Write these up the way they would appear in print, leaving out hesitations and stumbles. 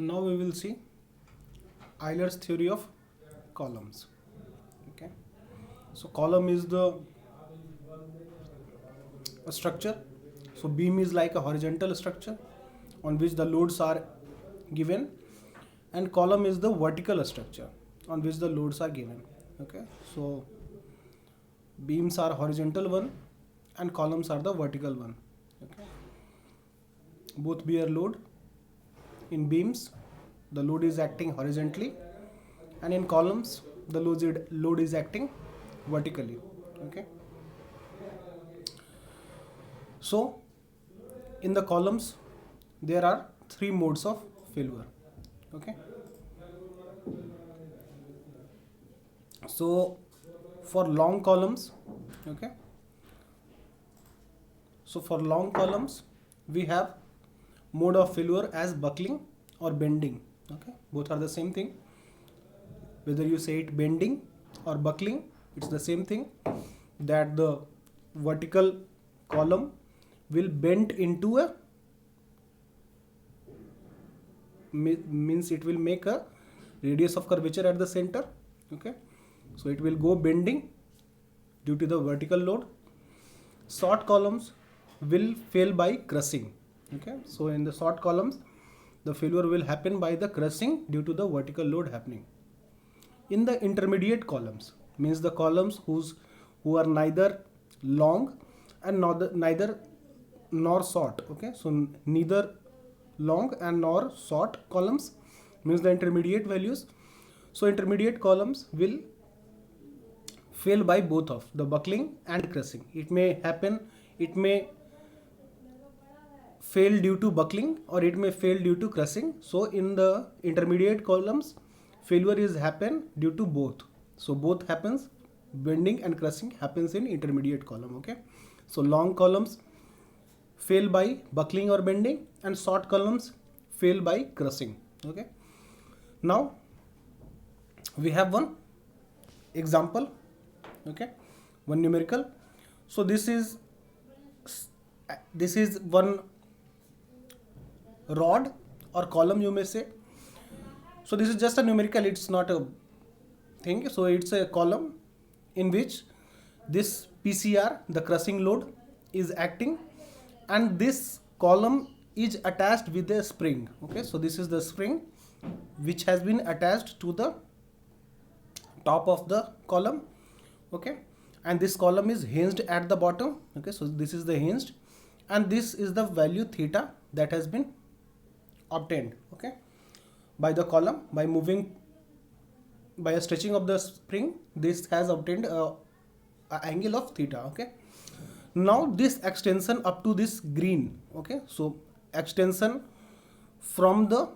Now we will see Euler's theory of columns. Okay, so column is the structure. So beam is like a horizontal structure on which the loads are given, and column is the vertical structure on which the loads are given. Okay, so beams are horizontal one and columns are the vertical one. Okay, both bear load. In beams the load is acting horizontally, and in columns the load is acting vertically. Okay, so in the columns there are three modes of failure. Okay, so for long columns, okay, so for long columns we have mode of failure as buckling or bending. Okay, both are the same thing. Whether you say it bending or buckling, it's the same thing, that the vertical column will bend into a means it will make a radius of curvature at the center. Okay, so it will go bending due to the vertical load. Short columns will fail by crushing. Okay, so in the short columns the failure will happen by the crushing due to the vertical load happening. In the intermediate columns, means the columns who are neither long and neither nor short. Okay, so neither long and nor short columns means the intermediate values. So intermediate columns will fail by both of the buckling and crushing. It may fail due to buckling or it may fail due to crushing. So in the intermediate columns failure is happen due to both. So both happens, bending and crushing happens in intermediate column. Okay, so long columns fail by buckling or bending and short columns fail by crushing. Okay, now we have one example. Okay, one numerical. So this is one rod or column, you may say. So this is just a numerical, it's not a thing. So it's a column in which this PCR, the crushing load, is acting, and this column is attached with a spring. Okay, so this is the spring which has been attached to the top of the column. Okay, and this column is hinged at the bottom. Okay, so this is the hinged, and this is the value theta that has been obtained. Okay, by the column, by a stretching of the spring, this has obtained a angle of theta. Okay, now this extension up to this green. Okay, so extension from the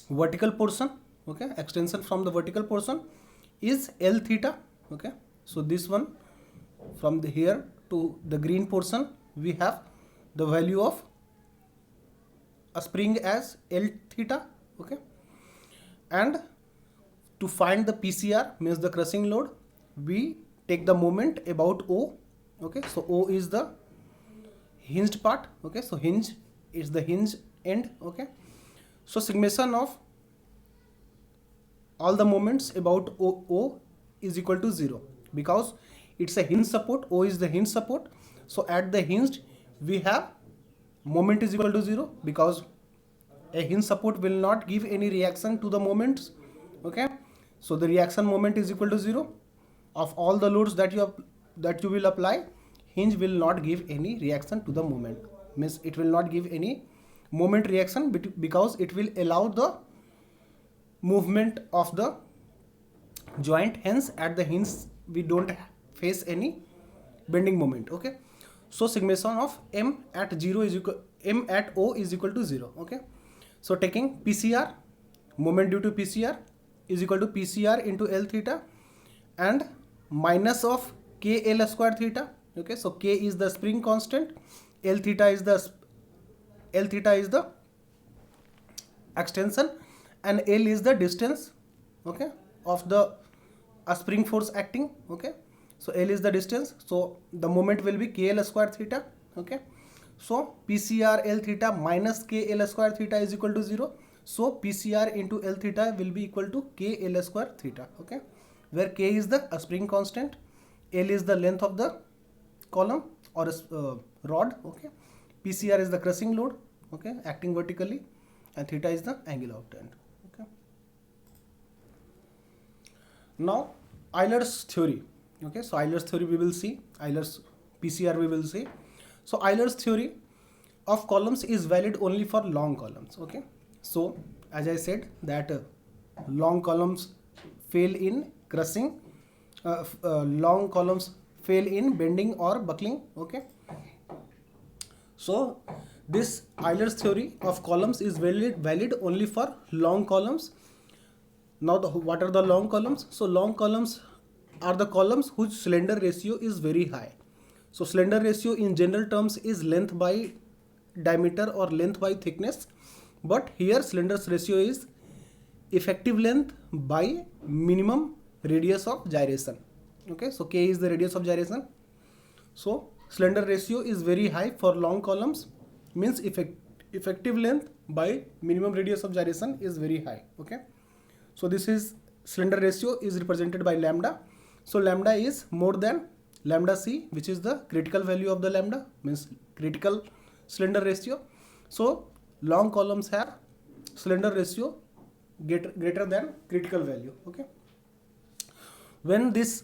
vertical portion, okay, extension from the vertical portion is L theta. Okay, so this one from the here to the green portion we have the value of a spring as L theta. Okay, and to find the PCR, means the crushing load, we take the moment about O. Okay, so O is the hinged part. Okay, so hinge is the hinge end. Okay, so summation of all the moments about O is equal to 0 because it's a hinge support. O is the hinge support. So at the hinged we have moment is equal to 0 because a hinge support will not give any reaction to the moments. Okay, so the reaction moment is equal to 0. Of all the loads that you will apply, hinge will not give any reaction to the moment, means it will not give any moment reaction because it will allow the movement of the joint. Hence at the hinge we don't face any bending moment. Okay, so summation of M at O is equal to 0. Okay, so taking PCR, moment due to PCR is equal to PCR into L theta and minus of KL square theta. Okay, so K is the spring constant, L theta is the extension, and L is the distance, okay, of the spring force acting. Okay, so L is the distance, so the moment will be KL square theta. Okay, So PCR L theta minus K L square theta is equal to 0. So PCR into L theta will be equal to K L square theta. Okay, where K is the spring constant, L is the length of the column or rod. Okay, PCR is the crushing load, okay, acting vertically, and theta is the angle of bend. Okay. Now Euler's theory. Okay, so Euler's theory we will see. Euler's PCR we will see. So Euler's theory of columns is valid only for long columns. Okay, so as I said that long columns fail in crushing, long columns fail in bending or buckling. Okay, so this Euler's theory of columns is valid only for long columns. Now what are the long columns? So long columns are the columns whose slender ratio is very high. So slender ratio in general terms is length by diameter or length by thickness, but here slender ratio is effective length by minimum radius of gyration. Okay, so K is the radius of gyration. So slender ratio is very high for long columns, means effective length by minimum radius of gyration is very high. Okay, so this is slender ratio is represented by lambda. So lambda is more than lambda c, which is the critical value of the lambda, means critical slender ratio. So long columns have slender ratio greater than critical value. Okay, when this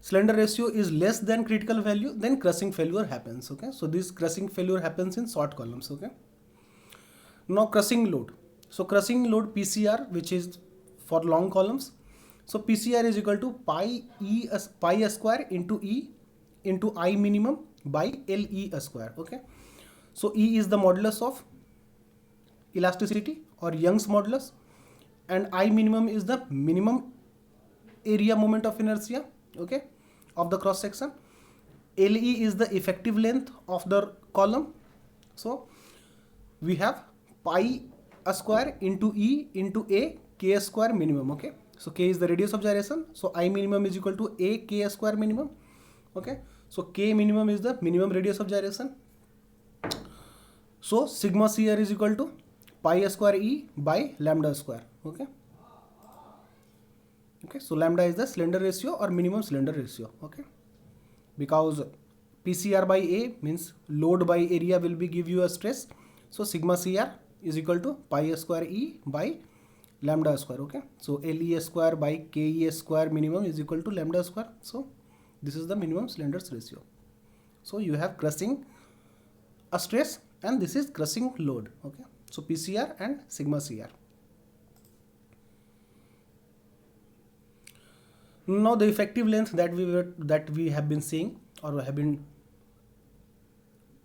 slender ratio is less than critical value, then crushing failure happens. Okay, so this crushing failure happens in short columns. Okay, now crushing load. So crushing load PCR, which is for long columns. So PCR is equal to pi square into E into I minimum by LE square. Okay, so E is the modulus of elasticity or Young's modulus, and I minimum is the minimum area moment of inertia, okay, of the cross section. LE is the effective length of the column. So we have pi square into E into A K square minimum. Okay, so K is the radius of gyration, so I minimum is equal to A K square minimum. Okay, so K minimum is the minimum radius of gyration. So sigma CR is equal to pi square E by lambda square. Okay, okay, so lambda is the slender ratio or minimum slender ratio. Okay, because PCR by A means load by area will be give you a stress, so sigma CR is equal to pi square E by lambda square. Okay, so LE square by KE square minimum is equal to lambda square. So this is the minimum slenders ratio. So you have crushing a stress and this is crushing load. Okay, so PCR and sigma CR. Now the effective length that we have been seeing or have been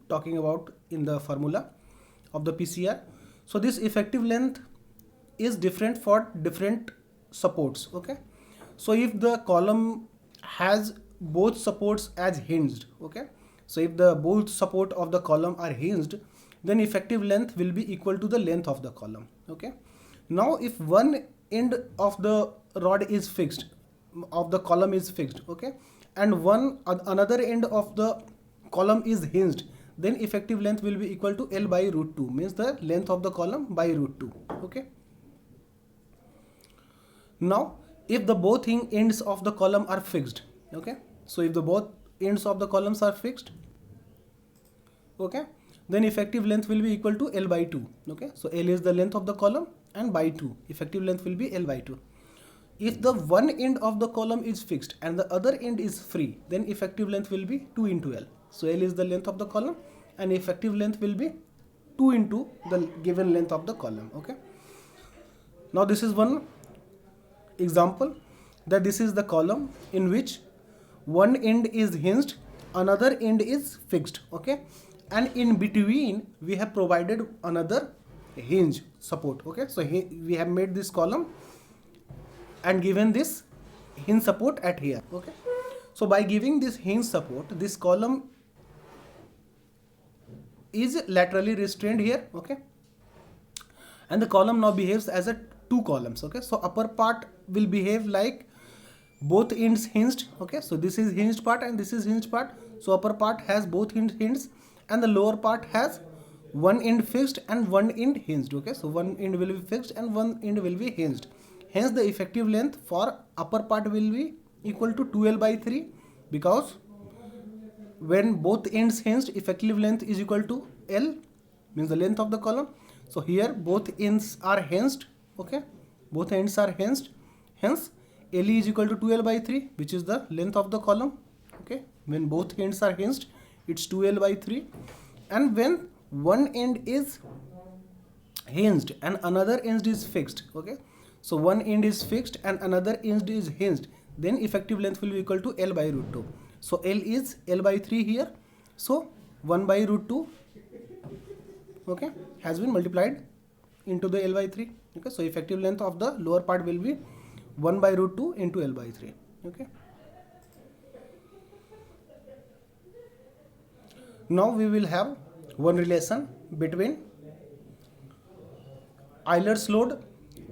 talking about in the formula of the PCR. So this effective length is different for different supports. Okay, so if the column has both supports as hinged, okay, so if the both support of the column are hinged, then effective length will be equal to the length of the column. Okay, now if one end of the rod is fixed, of the column is fixed, okay, and another end of the column is hinged, then effective length will be equal to L by root 2, means the length of the column by root 2. Okay, now if the both ends of the column are fixed, okay, so if the both ends of the columns are fixed, okay, then effective length will be equal to L by 2. Okay, so L is the length of the column and by 2 effective length will be L by 2. If the one end of the column is fixed and the other end is free, then effective length will be 2 into L. So L is the length of the column and effective length will be 2 into the given length of the column. Okay, now this is one example that this is the column in which one end is hinged, another end is fixed. Okay, and in between we have provided another hinge support. Okay, so we have made this column and given this hinge support at here. Okay, so by giving this hinge support, this column is laterally restrained here. Okay, and the column now behaves as a two columns. Okay, so upper part will behave like both ends hinged. Okay, so this is hinged part and this is hinged part, so upper part has both ends hinged and the lower part has one end fixed and one end hinged. Okay, so one end will be fixed and one end will be hinged. Hence the effective length for upper part will be equal to 2L by 3, because when both ends hinged, effective length is equal to L, means the length of the column. So here both ends are hinged. Okay, both ends are hinged, hence LE is equal to 2L by 3, which is the length of the column. Okay, when both ends are hinged, it's 2L by 3, and when one end is hinged and another end is fixed. Okay, so one end is fixed and another end is hinged, then effective length will be equal to L by root 2. So L is L by 3 here, so 1 by root 2, okay, has been multiplied into the L by 3. Okay, so effective length of the lower part will be 1 by root 2 into L by 3. Okay, now we will have one relation between Euler's load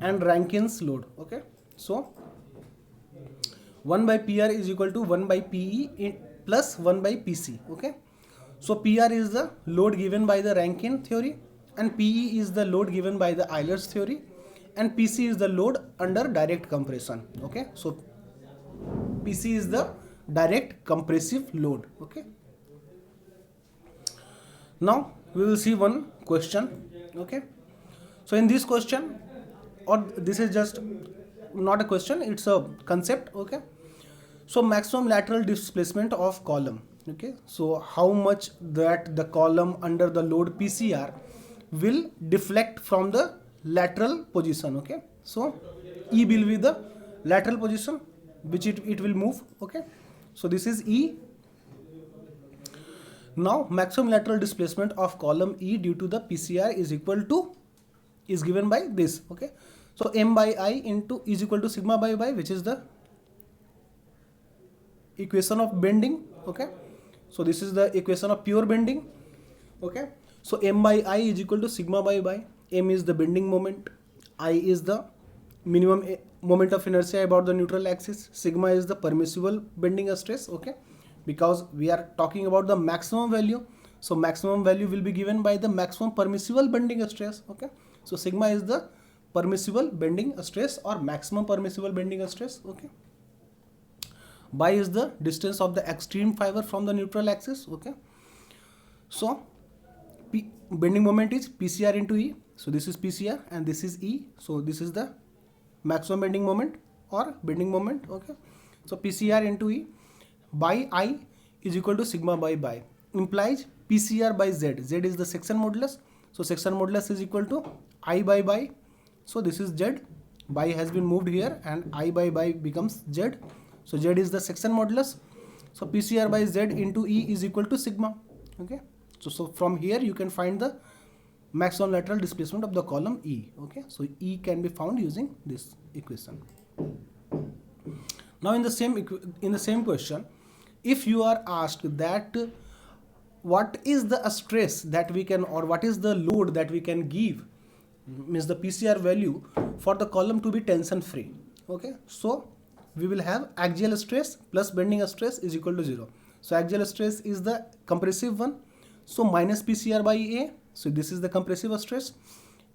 and Rankine's load. Okay, so 1 by PR is equal to 1 by PE plus 1 by PC. Okay, so PR is the load given by the Rankine theory, and PE is the load given by the Euler's theory, and PC is the load under direct compression. Okay, so PC is the direct compressive load. Okay, now we will see one question. Okay, so in this question, or this is just not a question, it's a concept. Okay, so maximum lateral displacement of column. Okay, so how much that the column under the load PCR will deflect from the lateral position. Okay, so E will be the lateral position which it will move. Okay, so this is E. Now maximum lateral displacement of column E due to the PCR is equal to, is given by this. Okay, so M by I into is equal to sigma by Y, which is the equation of bending. Okay, so this is the equation of pure bending. Okay, so M by I is equal to sigma by Y. M is the bending moment, I is the minimum moment of inertia about the neutral axis, sigma is the permissible bending stress. Okay, because we are talking about the maximum value, so maximum value will be given by the maximum permissible bending stress. Okay, so sigma is the permissible bending stress or maximum permissible bending stress. Okay, Y is the distance of the extreme fiber from the neutral axis. Okay, so bending moment is PCR into E, so this is PCR and this is E, so this is the maximum bending moment or bending moment. Okay, so PCR into E by I is equal to sigma by Y, implies PCR by Z. Z is the section modulus, so section modulus is equal to I by Y, so this is Z, Y has been moved here and I by Y becomes Z, so Z is the section modulus, so PCR by Z into E is equal to sigma. Okay, so from here you can find the maximum lateral displacement of the column E. Okay, so E can be found using this equation. Now in the same question, if you are asked that what is the stress that we can, or what is the load that we can give, means the PCR value for the column to be tension free. Okay, so we will have axial stress plus bending stress is equal to 0. So axial stress is the compressive one, so minus PCR by A, so this is the compressive stress,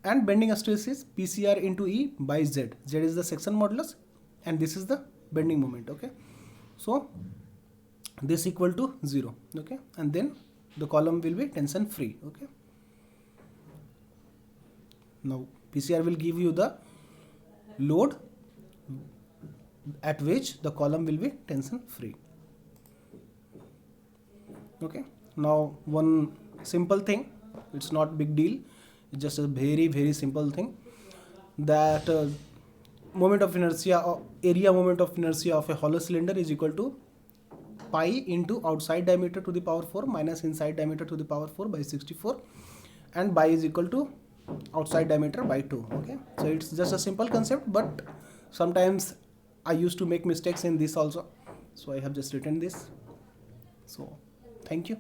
and bending stress is PCR into E by Z. Z is the section modulus and this is the bending moment. Okay, so this equal to 0. Okay, and then the column will be tension free. Okay, now PCR will give you the load at which the column will be tension free. Okay, now one simple thing, it's not big deal, it's just a very simple thing, that moment of inertia or area moment of inertia of a hollow cylinder is equal to pi into outside diameter to the power 4 minus inside diameter to the power 4 by 64, and pi is equal to outside diameter by 2. Okay, so it's just a simple concept, but sometimes I used to make mistakes in this also, so I have just written this. So thank you.